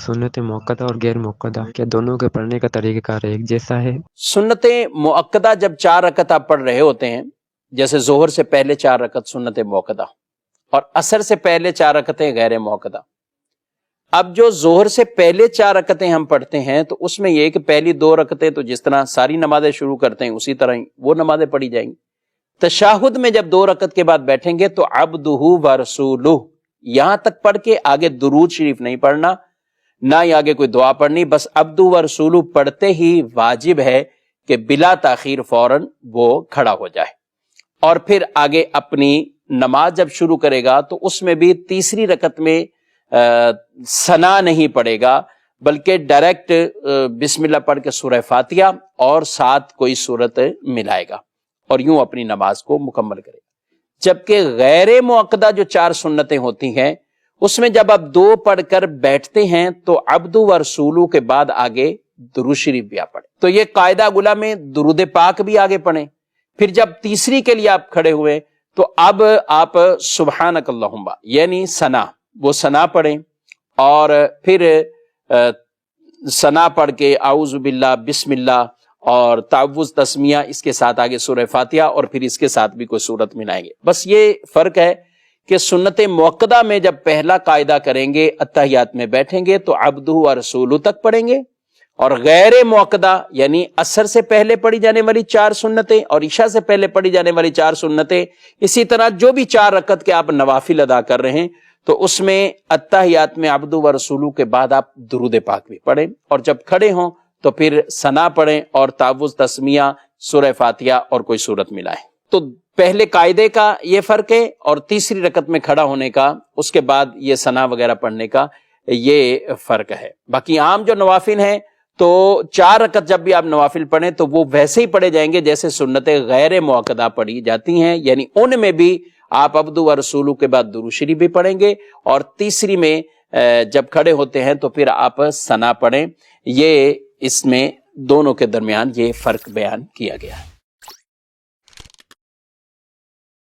سنت موقدہ اور غیر موقدہ کیا دونوں کے پڑھنے کا طریقہ کار ایک جیسا ہے؟ سنت موقدہ جب 4 رکعت آپ پڑھ رہے ہوتے ہیں، جیسے ظہر سے پہلے 4 رکعت سنت موقدہ اور عصر سے پہلے 4 رکعتیں غیر موقدہ۔ اب جو ظہر سے پہلے 4 رکعتیں ہم پڑھتے ہیں تو اس میں یہ کہ پہلی 2 رکعتیں تو جس طرح ساری نمازیں شروع کرتے ہیں اسی طرح ہی وہ نمازیں پڑھی جائیں گی۔ تشہد میں جب 2 رکعت کے بعد بیٹھیں گے تو عبدہ ورسولہ یہاں تک پڑھ کے آگے درود شریف نہیں پڑھنا، نہ ہی آگے کوئی دعا پڑھنی، بس عبدہ ورسولہ پڑھتے ہی واجب ہے کہ بلا تاخیر فوراً وہ کھڑا ہو جائے، اور پھر آگے اپنی نماز جب شروع کرے گا تو اس میں بھی تیسری رکعت میں ثنا نہیں پڑھے گا، بلکہ ڈائریکٹ بسم اللہ پڑھ کے سورہ فاتحہ اور ساتھ کوئی سورت ملائے گا اور یوں اپنی نماز کو مکمل کرے گا۔ جبکہ غیر موقدہ جو 4 سنتیں ہوتی ہیں اس میں جب آپ 2 پڑھ کر بیٹھتے ہیں تو عبدہ ورسولہ کے بعد آگے درود شریف بھی آپ پڑھیں، تو یہ قاعدہ گلا میں درود پاک بھی آگے پڑھیں۔ پھر جب تیسری کے لیے آپ کھڑے ہوئے تو اب آپ سبحانک اللہم یعنی ثنا، وہ ثنا پڑھیں، اور پھر ثنا پڑھ کے اعوذ باللہ، بسم اللہ اور تعوذ تسمیہ، اس کے ساتھ آگے سورہ فاتحہ اور پھر اس کے ساتھ بھی کوئی سورت ملائیں گے۔ بس یہ فرق ہے کہ سنت موقدہ میں جب پہلا قاعدہ کریں گے، اتحیات میں بیٹھیں گے تو عبدہ ورسولہ تک پڑھیں گے، اور غیر موقدہ یعنی عصر سے پہلے پڑھی جانے والی 4 سنتیں اور عشاء سے پہلے پڑھی جانے والی 4 سنتیں، اسی طرح جو بھی 4 رکعت کے آپ نوافل ادا کر رہے ہیں تو اس میں اتحیات میں عبدہ ورسولہ کے بعد آپ درود پاک بھی پڑھیں، اور جب کھڑے ہوں تو پھر ثنا پڑھیں اور تعوذ تسمیہ، سورہ فاتحہ اور کوئی سورت ملائیں۔ تو پہلے قاعدے کا یہ فرق ہے، اور تیسری رکعت میں کھڑا ہونے کا، اس کے بعد یہ ثنا وغیرہ پڑھنے کا یہ فرق ہے۔ باقی عام جو نوافل ہیں تو 4 رکعت جب بھی آپ نوافل پڑھیں تو وہ ویسے ہی پڑھے جائیں گے جیسے سنتیں غیر موقدہ پڑھی جاتی ہیں، یعنی ان میں بھی آپ عبدہ ورسولہ کے بعد درود شریف بھی پڑھیں گے، اور تیسری میں جب کھڑے ہوتے ہیں تو پھر آپ ثنا پڑھیں۔ یہ اس میں دونوں کے درمیان یہ فرق بیان کیا گیا ہے۔